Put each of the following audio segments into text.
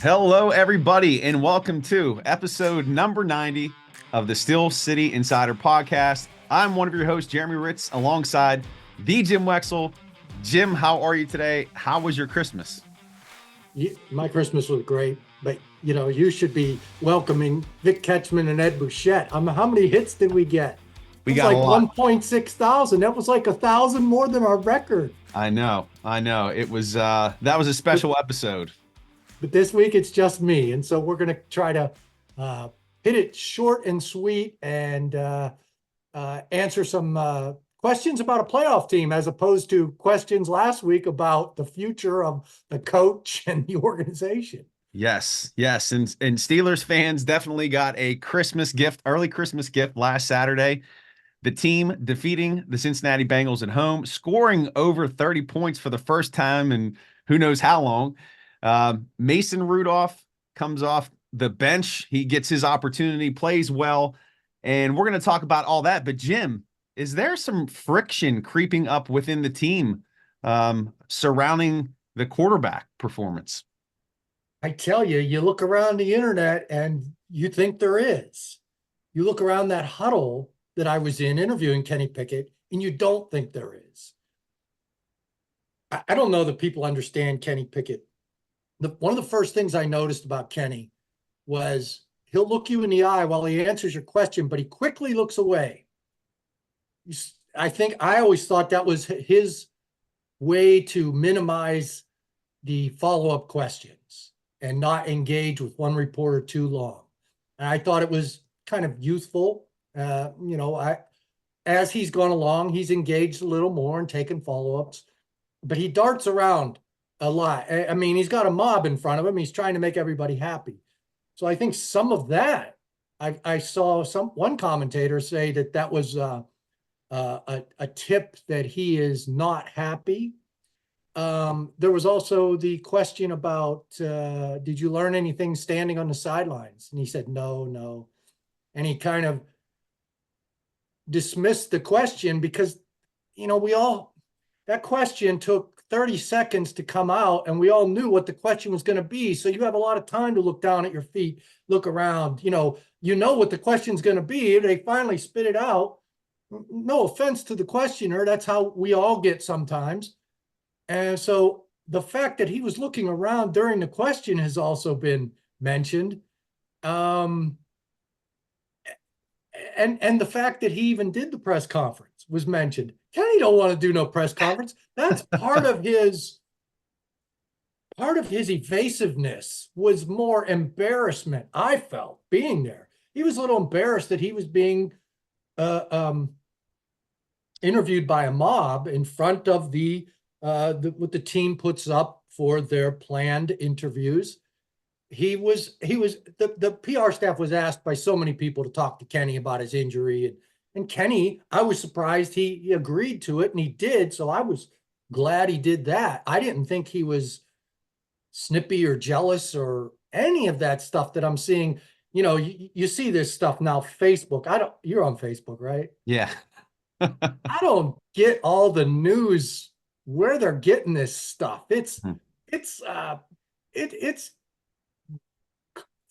Hello, everybody, and welcome to episode number 90 of the Steel City Insider Podcast. I'm one of your hosts, Jeremy Hritz, alongside the Jim Wexell. Jim, how are you today? How was your Christmas? My Christmas was great, but you should be welcoming Vic Ketchman and Ed Bouchette. How many hits did we get? We It was got a like lot. 1.6 thousand. That was like 1,000 more than our record. I know. It was that was a special episode. But this week it's just me, and so we're going to try to hit it short and sweet and answer some questions about a playoff team, as opposed to questions last week about the future of the coach and the organization. Yes. And Steelers fans definitely got a Christmas gift, early Christmas gift last Saturday. The team defeating the Cincinnati Bengals at home, scoring over 30 points for the first time in who knows how long. Mason Rudolph comes off the bench. He gets his opportunity, plays well, and we're going to talk about all that. But Jim, is there some friction creeping up within the team surrounding the quarterback performance? I tell you, you look around the internet and you think there is. You look around that huddle that I was in interviewing Kenny Pickett, and you don't think there is. I don't know that people understand Kenny Pickett. One of the first things I noticed about Kenny was he'll look you in the eye while he answers your question, but he quickly looks away. I always thought that was his way to minimize the follow-up questions and not engage with one reporter too long. And I thought it was kind of youthful. As he's gone along, he's engaged a little more and taken follow-ups, but he darts around a lot. I mean, he's got a mob in front of him. He's trying to make everybody happy. So I think some of that, I saw one commentator say that was a tip that he is not happy. There was also the question about, did you learn anything standing on the sidelines? And he said, no. And he kind of dismissed the question because, that question took 30 seconds to come out and we all knew what the question was going to be. So you have a lot of time to look down at your feet, look around, you know what the question's going to be. They finally spit it out. No offense to the questioner. That's how we all get sometimes. And so the fact that he was looking around during the question has also been mentioned. And the fact that he even did the press conference was mentioned. Kenny don't want to do no press conference. That's part of his evasiveness was more embarrassment. I felt being there. He was a little embarrassed that he was being interviewed by a mob in front of what the team puts up for their planned interviews. The PR staff was asked by so many people to talk to Kenny about his injury, and Kenny, I was surprised he agreed to it, and he did. So I was glad he did that. I didn't think he was snippy or jealous or any of that stuff that I'm seeing. You see this stuff now, Facebook. You're on Facebook, right? Yeah. I don't get all the news where they're getting this stuff. It's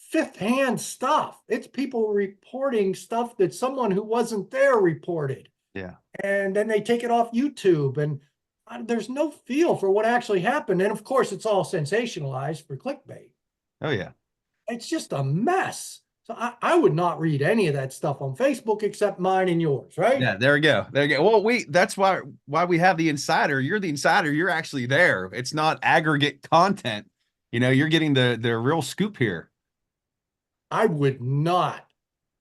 fifth-hand stuff. It's people reporting stuff that someone who wasn't there reported. Yeah. And then they take it off YouTube, and there's no feel for what actually happened. And of course, it's all sensationalized for clickbait. Oh, yeah. It's just a mess. So I would not read any of that stuff on Facebook except mine and yours, right? Yeah, there we go. Well, that's why we have the insider. You're the insider. You're actually there. It's not aggregate content. You're getting the real scoop here. I would not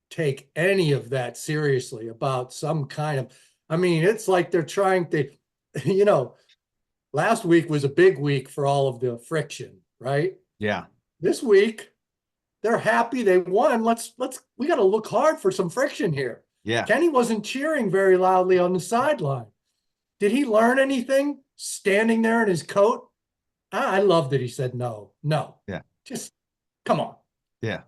take any of that seriously about some kind of, it's like they're trying to, last week was a big week for all of the friction, right? Yeah. This week, they're happy they won. We got to look hard for some friction here. Yeah. Kenny wasn't cheering very loudly on the sideline. Did he learn anything standing there in his coat? I love that he said no. Yeah. Just come on. Yeah.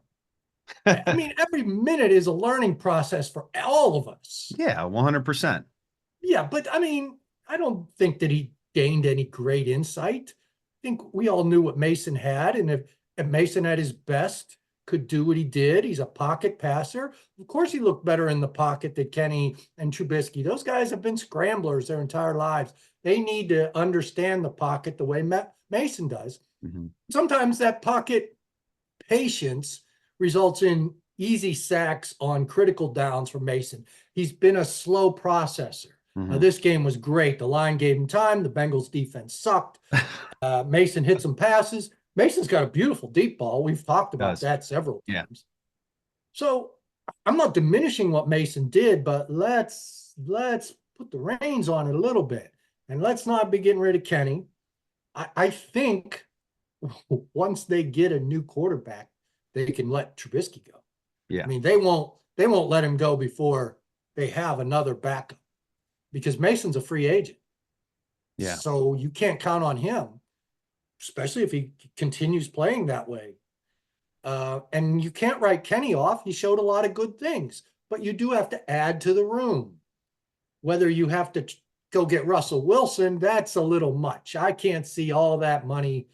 Every minute is a learning process for all of us. Yeah, 100%. Yeah, but I don't think that he gained any great insight. I think we all knew what Mason had, and And Mason at his best could do what he did. He's a pocket passer. Of course, he looked better in the pocket than Kenny and Trubisky. Those guys have been scramblers their entire lives. They need to understand the pocket the way Mason does. Mm-hmm. Sometimes that pocket patience results in easy sacks on critical downs for Mason. He's been a slow processor. Mm-hmm. Now, this game was great. The line gave him time. The Bengals defense sucked. Mason hit some passes. Mason's got a beautiful deep ball. We've talked about that several times. So I'm not diminishing what Mason did, but let's put the reins on it a little bit. And let's not be getting rid of Kenny. I think once they get a new quarterback, they can let Trubisky go. Yeah. I mean, they won't let him go before they have another backup, because Mason's a free agent. Yeah. So you can't count on him, especially if he continues playing that way. And you can't write Kenny off. He showed a lot of good things, but you do have to add to the room. Whether you have to go get Russell Wilson, that's a little much. I can't see all that money.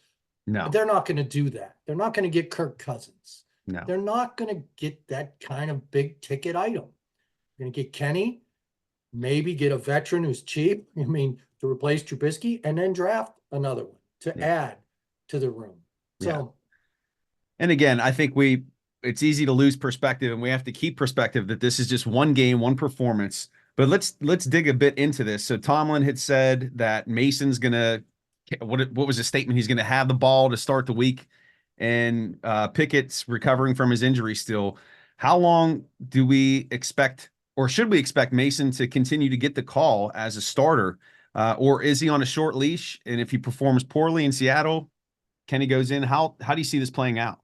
No. They're not going to do that. They're not going to get Kirk Cousins. No. They're not going to get that kind of big ticket item. They're going to get Kenny, maybe get a veteran who's cheap, to replace Trubisky, and then draft another one to add to the room. So, and again, I think it's easy to lose perspective, and we have to keep perspective that this is just one game, one performance. But let's dig a bit into this. So Tomlin had said that Mason's gonna, what was the statement? He's gonna have the ball to start the week, and Pickett's recovering from his injury still. How long do we expect, or should we expect, Mason to continue to get the call as a starter? Or is he on a short leash? And if he performs poorly in Seattle, Kenny goes in. How do you see this playing out?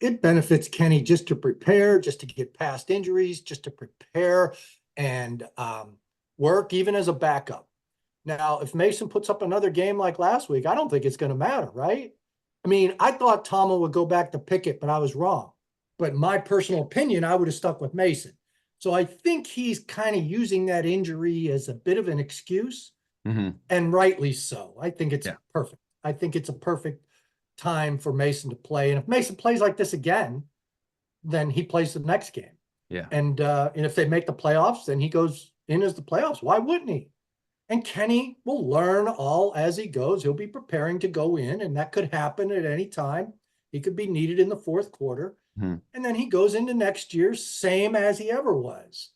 It benefits Kenny just to prepare, just to get past injuries, just to prepare and work even as a backup. Now, if Mason puts up another game like last week, I don't think it's going to matter, right? I thought Tomlin would go back to Pickett, but I was wrong. But in my personal opinion, I would have stuck with Mason. So I think he's kind of using that injury as a bit of an excuse, and rightly so. I think it's perfect. I think it's a perfect time for Mason to play. And if Mason plays like this again, then he plays the next game. Yeah. And if they make the playoffs, then he goes in as the playoffs. Why wouldn't he? And Kenny will learn all as he goes. He'll be preparing to go in, and that could happen at any time. He could be needed in the fourth quarter. And then he goes into next year same as he ever was.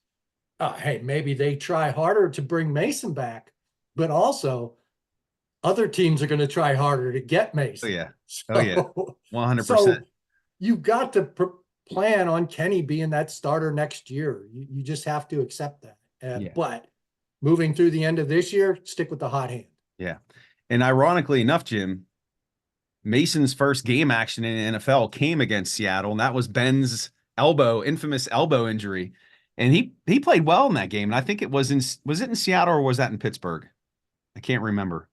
Hey, maybe they try harder to bring Mason back, but also other teams are going to try harder to get Mason. 100%. So you got to plan on Kenny being that starter next year. You just have to accept that. But moving through the end of this year, stick with the hot hand. Yeah. And ironically enough, Jim, Mason's first game action in the NFL came against Seattle, and that was Ben's infamous elbow injury. And he played well in that game. And I think was it in Seattle or was that in Pittsburgh? I can't remember.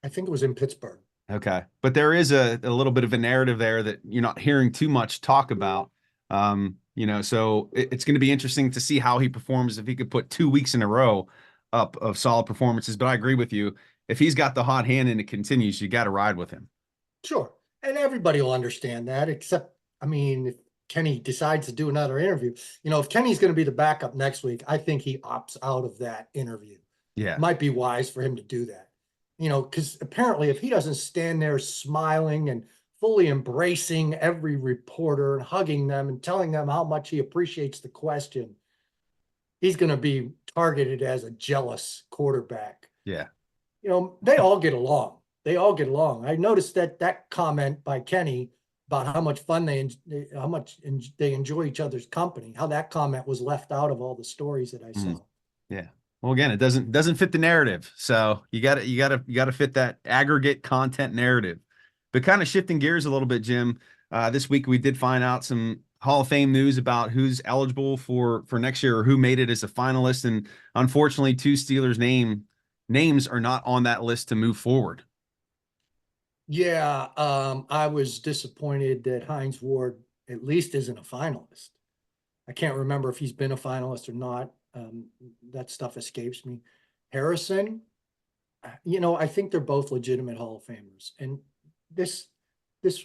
I think it was in Pittsburgh. Okay. But there is a little bit of a narrative there that you're not hearing too much talk about. So it's going to be interesting to see how he performs if he could put 2 weeks in a row up of solid performances. But I agree with you. If he's got the hot hand and it continues, you got to ride with him. Sure. And everybody will understand that, except, if Kenny decides to do another interview, if Kenny's going to be the backup next week, I think he opts out of that interview. Yeah. It might be wise for him to do that, because apparently if he doesn't stand there smiling and fully embracing every reporter and hugging them and telling them how much he appreciates the question, he's going to be targeted as a jealous quarterback. Yeah. They all get along. I noticed that comment by Kenny about how much they enjoy each other's company, how that comment was left out of all the stories that I saw. Yeah. Well, again, it doesn't fit the narrative. So you got to fit that aggregate content narrative. But kind of shifting gears a little bit, Jim, this week we did find out some Hall of Fame news about who's eligible for next year or who made it as a finalist. And unfortunately, 2 Steelers names are not on that list to move forward. Yeah, I was disappointed that Hines Ward at least isn't a finalist. I can't remember if he's been a finalist or not. That stuff escapes me. Harrison, I think they're both legitimate Hall of Famers. And this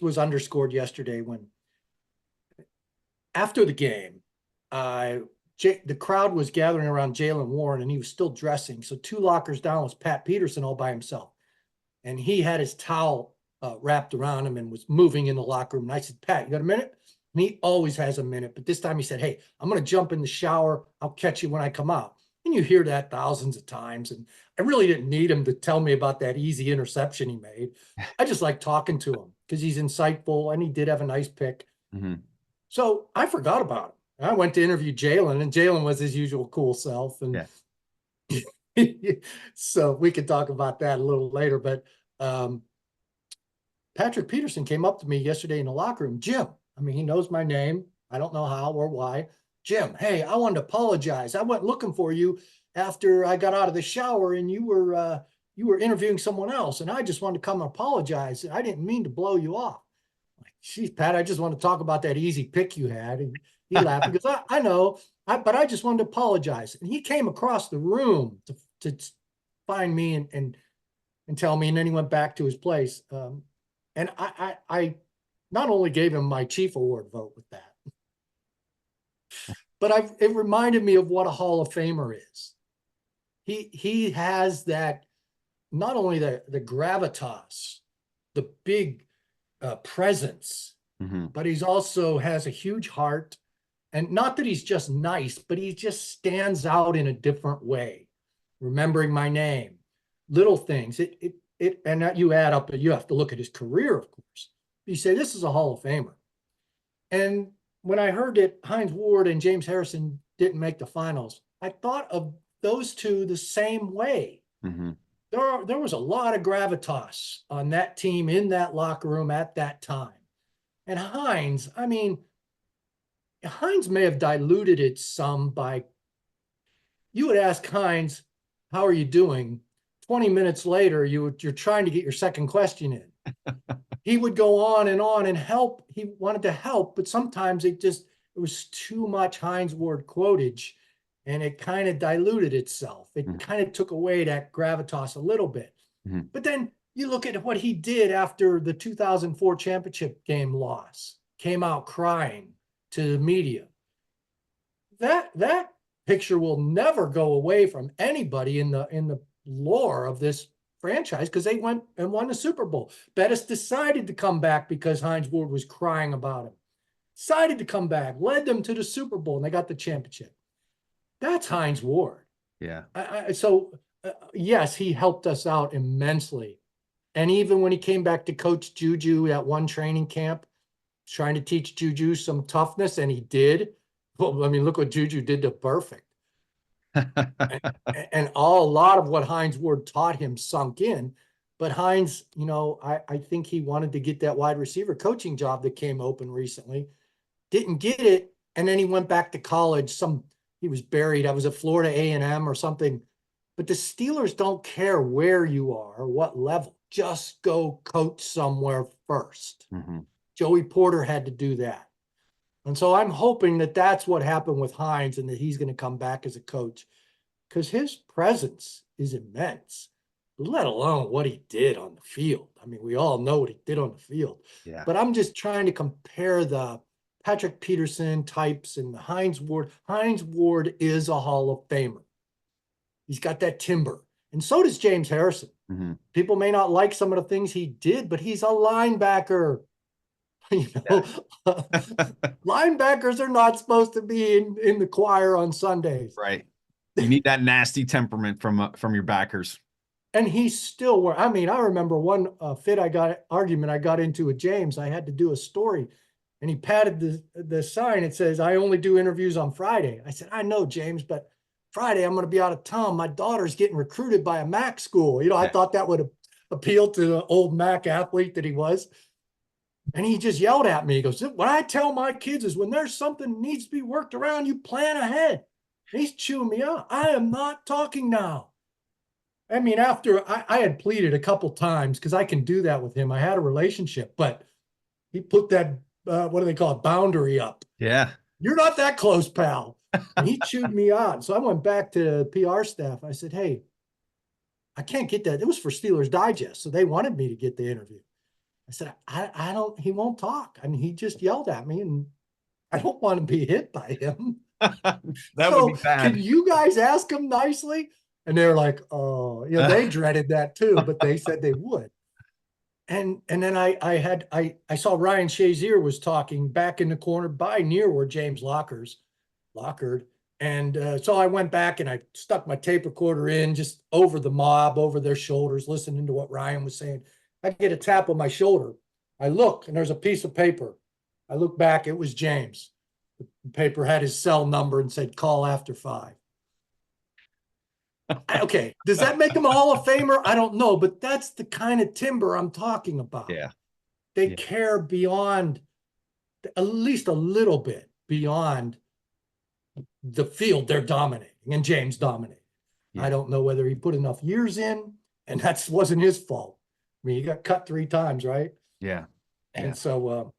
was underscored yesterday when after the game, the crowd was gathering around Jaylen Warren and he was still dressing. So 2 lockers down was Pat Peterson all by himself. And he had his towel wrapped around him and was moving in the locker room. And I said, Pat, you got a minute? And he always has a minute. But this time he said, hey, I'm going to jump in the shower. I'll catch you when I come out. And you hear that thousands of times. And I really didn't need him to tell me about that easy interception he made. I just like talking to him because he's insightful and he did have a nice pick. Mm-hmm. So I forgot about him. I went to interview Jaylen, and Jaylen was his usual cool self. And so we could talk about that a little later. But Patrick Peterson came up to me yesterday in the locker room. Jim, I mean, he knows my name. I don't know how or why. Jim, hey, I wanted to apologize. I went looking for you after I got out of the shower, and you were interviewing someone else, and I just wanted to come and apologize. I didn't mean to blow you off. Geez, Pat, I just want to talk about that easy pick you had. And he laughed because I know, but I just wanted to apologize. And he came across the room to find me and tell me, and then he went back to his place. And I not only gave him my Chief Award vote with that, but it reminded me of what a Hall of Famer is. He has that, not only the gravitas, the big presence, but he's also has a huge heart. And not that he's just nice, but he just stands out in a different way. Remembering my name, little things. And that you add up, you have to look at his career, of course. You say, this is a Hall of Famer. And when I heard that Hines Ward and James Harrison didn't make the finals, I thought of those two the same way. Mm-hmm. There was a lot of gravitas on that team in that locker room at that time. And Hines, I mean, Hines may have diluted it some by, you would ask Hines, how are you doing? 20 minutes later, you're trying to get your second question in. He would go on and help. He wanted to help, but sometimes it was too much Hines Ward quotage, and it kind of diluted itself. It kind of took away that gravitas a little bit. Mm-hmm. But then you look at what he did after the 2004 championship game loss, came out crying to the media. That picture will never go away from anybody in the lore of this franchise, because they went and won the Super Bowl. Bettis decided to come back because Hines Ward was crying about him. Decided to come back, led them to the Super Bowl, and they got the championship. That's Hines Ward. Yeah. Yes, he helped us out immensely. And even when he came back to coach Juju at one training camp, trying to teach Juju some toughness, and he did. Well, I mean, look what Juju did to Perfect. and a lot of what Hines Ward taught him sunk in. But Hines, I think he wanted to get that wide receiver coaching job that came open recently. Didn't get it, and then he went back to college. He was buried. I was at Florida A&M or something. But the Steelers don't care where you are or what level. Just go coach somewhere first. Mm-hmm. Joey Porter had to do that. And so I'm hoping that that's what happened with Hines, and that he's going to come back as a coach, because his presence is immense, let alone what he did on the field. I mean, we all know what he did on the field. Yeah. But I'm just trying to compare the Patrick Peterson types and the Hines Ward. Hines Ward is a Hall of Famer. He's got that timber. And so does James Harrison. Mm-hmm. People may not like some of the things he did, but he's a linebacker. Linebackers are not supposed to be in the choir on Sundays. Right. You need that nasty temperament from your backers. And he's still I remember one argument I got into with James. I had to do a story, and he patted the sign. It says, I only do interviews on Friday. I said, I know, James, but Friday I'm going to be out of town. My daughter's getting recruited by a MAC school. I thought that would appeal to the old MAC athlete that he was. And he just yelled at me. He goes, what I tell my kids is when there's something that needs to be worked around, you plan ahead. And he's chewing me out. I am not talking now. I mean, after I had pleaded a couple times, because I can do that with him. I had a relationship, but he put that, what do they call it, boundary up. Yeah. You're not that close, pal. And he chewed me out. So I went back to the PR staff. I said, hey, I can't get that. It was for Steelers Digest. So they wanted me to get the interview. I said, I don't, he won't talk. I mean, he just yelled at me and I don't want to be hit by him. That would be So can bad. you guys ask him nicely? And they're like, oh, they dreaded that too, but they said they would. And then I saw Ryan Shazier was talking back in the corner by near where James lockered. And so I went back and I stuck my tape recorder in just over the mob, over their shoulders, listening to what Ryan was saying. I get a tap on my shoulder. I look and there's a piece of paper. I look back, it was James. The paper had his cell number and said, call after 5. Okay, does that make him a Hall of Famer? I don't know, but that's the kind of timber I'm talking about. Yeah. They Yeah. care beyond, at least a little bit beyond the field they're dominating, and James dominated. Yeah. I don't know whether he put enough years in, and that wasn't his fault. I mean, he got cut 3 times, right? Yeah. And so,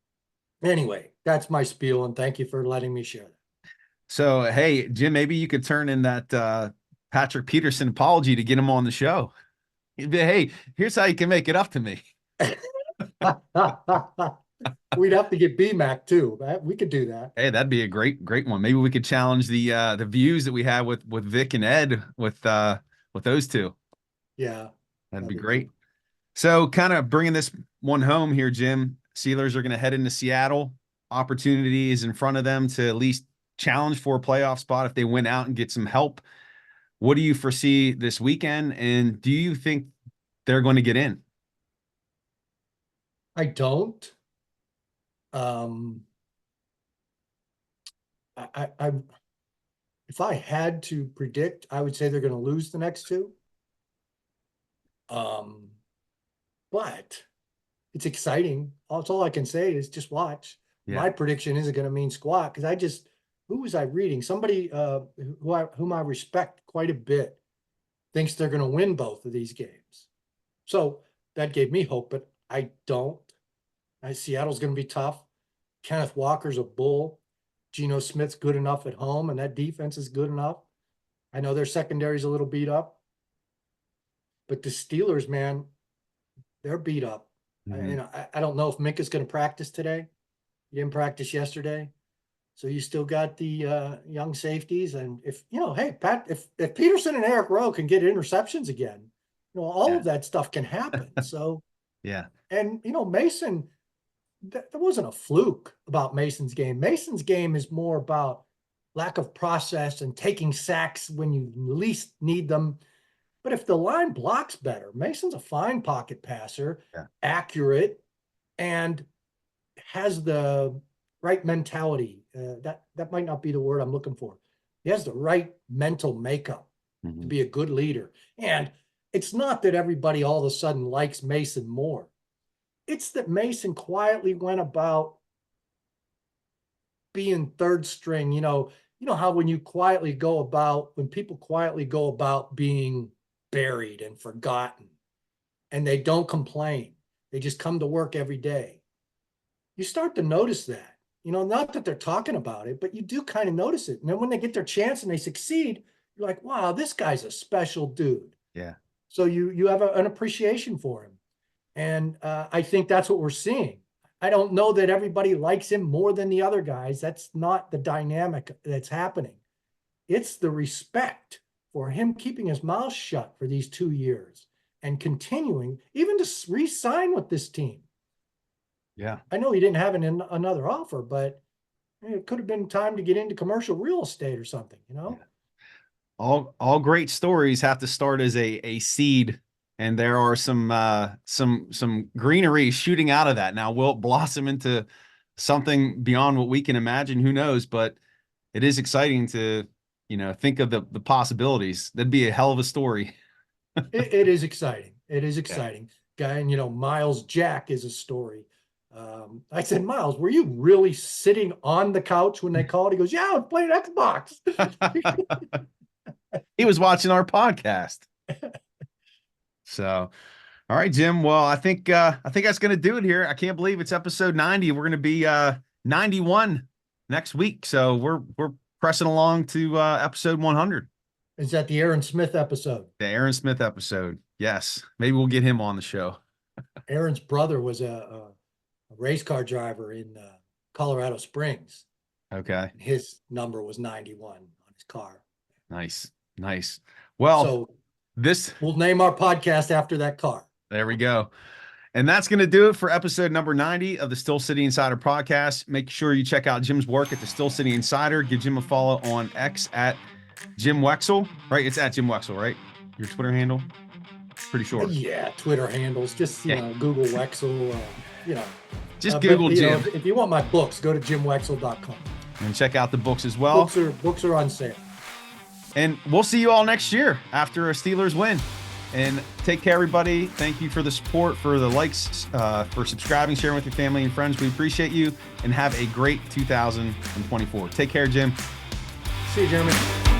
anyway, that's my spiel, and thank you for letting me share that. So, hey, Jim, maybe you could turn in that Patrick Peterson apology to get him on the show. He'd be, hey, here's how you can make it up to me. We'd have to get BMAC too. We could do that. Hey, that'd be a great one. Maybe we could challenge the views that we have with Vic and Ed with those two. Yeah, that'd be great. Cool. So, kind of bringing this one home here, Jim. Steelers are going to head into Seattle. Opportunities in front of them to at least challenge for a playoff spot if they win out and get some help. What do you foresee this weekend, and do you think they're going to get in? I don't. If I had to predict, I would say they're going to lose the next 2. But it's exciting. That's all I can say is just watch. Yeah. My prediction isn't going to mean squat because who was I reading? Somebody whom I respect quite a bit thinks they're going to win both of these games. So that gave me hope, but I don't. Seattle's going to be tough. Kenneth Walker's a bull. Geno Smith's good enough at home, and that defense is good enough. I know their secondary's a little beat up. But the Steelers, man, they're beat up. Mm-hmm. I don't know if Minka's going to practice today. He didn't practice yesterday. So you still got the young safeties. And if, hey, Pat, if Peterson and Eric Rowe can get interceptions again, all of that stuff can happen. So, yeah. And, Mason, there wasn't a fluke about Mason's game. Mason's game is more about lack of process and taking sacks when you least need them. But if the line blocks better, Mason's a fine pocket passer, accurate, and has the right mentality. That might not be the word I'm looking for. He has the right mental makeup to be a good leader. And it's not that everybody all of a sudden likes Mason more. It's that Mason quietly went about being third string. You know how when people quietly go about being buried and forgotten, and they don't complain. They just come to work every day. You start to notice that, not that they're talking about it, but you do kind of notice it. And then when they get their chance and they succeed, you're like, wow, this guy's a special dude. Yeah. So you have an appreciation for him. And I think that's what we're seeing. I don't know that everybody likes him more than the other guys. That's not the dynamic that's happening. It's the respect for him keeping his mouth shut for these 2 years and continuing even to re-sign with this team. Yeah. I know he didn't have another offer, but it could have been time to get into commercial real estate or something, Yeah. All great stories have to start as a seed, and there are some greenery shooting out of that. Now, will it blossom into something beyond what we can imagine? Who knows? But it is exciting to, think of the possibilities. That'd be a hell of a story. It is exciting. It is exciting. Yeah. Guy, and Miles Jack is a story. I said, Miles, were you really sitting on the couch when they called? He goes, yeah, I was playing Xbox. He was watching our podcast. So, all right, Jim. Well, I think that's going to do it here. I can't believe it's episode 90. We're going to be 91 next week. So we're pressing along to episode 100. Is that the Aaron Smith episode? The Aaron Smith episode. Yes. Maybe we'll get him on the show. Aaron's brother was a race car driver in Colorado Springs. Okay. His number was 91 on his car. Nice. Nice. Well, So this, we'll name our podcast after that car. there we go. And that's going to do it for episode number 90 of the Still City Insider podcast. Make sure you check out Jim's work at the Still City Insider. Give Jim a follow on X at Jim Wexell, right? It's at Jim Wexell, right? Your Twitter handle? Pretty sure. Yeah, Twitter handles. Just, you know, Google Wexell, you know. Just Google Jim. If you want my books, go to jimwexell.com. And check out the books as well. Books are on sale. And we'll see you all next year after a Steelers win. And take care, everybody. Thank you for the support, for the likes, for subscribing, sharing with your family and friends. We appreciate you, and have a great 2024. Take care, Jim. See you, Jeremy.